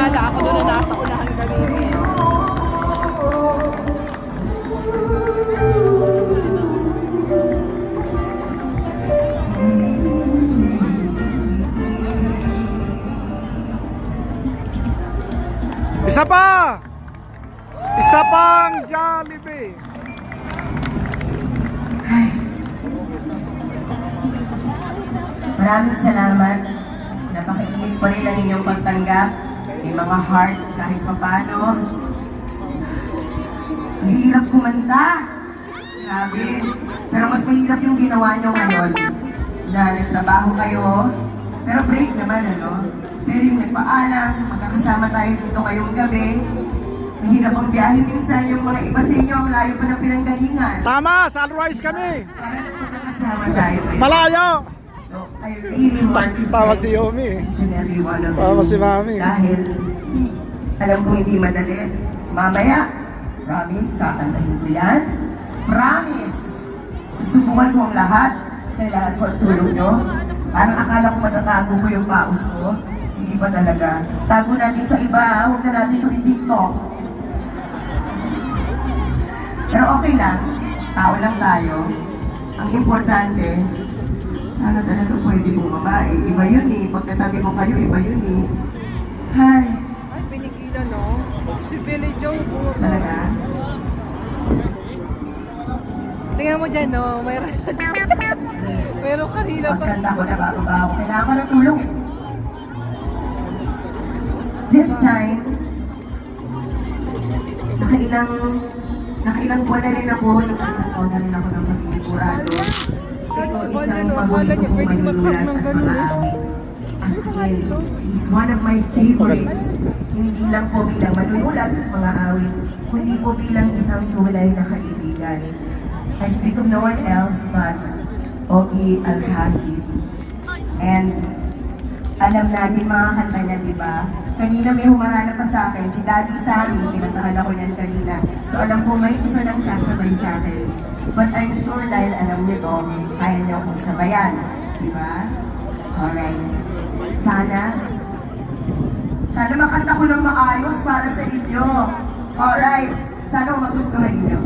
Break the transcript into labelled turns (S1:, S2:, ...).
S1: kilala ako doon na nasa unahan kanina.
S2: Isa pa! Isa pang Jollibee!
S3: Maraming salamat. Napakainit pa rin ang inyong pagtanggap. May mga heart kahit papano. Mahirap kumanta. Grabe. Pero mas mahirap yung ginawa nyo ngayon. Na nagtrabaho kayo. Pero break naman, ano? Pero yung nagpaalam, magkakasama tayo dito ngayong gabi. Mahirap ang biyahe minsan, yung mga iba sa inyo, ang layo pa ng pinanggalingan.
S2: Tama! Sunrise kami!
S3: Para lang magkakasama tayo ngayon.
S2: Malayo!
S3: So, I really want to
S2: Tama
S3: thank
S2: si Yomi.
S3: each and every one of you.
S2: Tama si Mami.
S3: Dahil, alam kong hindi madali. Mamaya, promise, kakantahin ko yan. Promise, susubukan ko ang lahat. Kailangan ko ang tulong nyo. Parang akala ko matatago ko yung paus ko. Hindi pa talaga. Tago natin sa iba, huwag na natin ito i-tiktok. Pero okay lang, tao lang tayo. Ang importante, sana talaga pwede bumaba eh. Iba yun eh. Pagkatabi ko kayo, iba yun eh. Hay,
S1: Ay, pinigilan, no? Si Billy Joe.
S3: talaga?
S1: Tingnan mo dyan, no? Mayroon. Mayroon kanina pa.
S3: Pagkanta ko, nabababa ako. Kailangan ko ng tulong eh. This time, nakailang buwan na rin ako, nakailang taon na rin ako ng pagiging kurado. Ito isang paborito kong manunulat at mga awit. As in, he's one of my favorites. Hindi lang po bilang manunulat mga awit, kundi po bilang isang tunay na kaibigan. I speak of no one else but Ogie Alcacid. And alam natin mga kanta niya, di ba? Kanina may humarana pa sa akin, si Daddy Sammy, kinantahan ako niyan kanina. So alam ko may isa nang sasabay sa akin. But I'm sure dahil alam niyo to, kaya niyo akong sabayan. Di ba? Alright. Sana makanta ko ng maayos para sa inyo. Alright. Sana magustuhan niyo.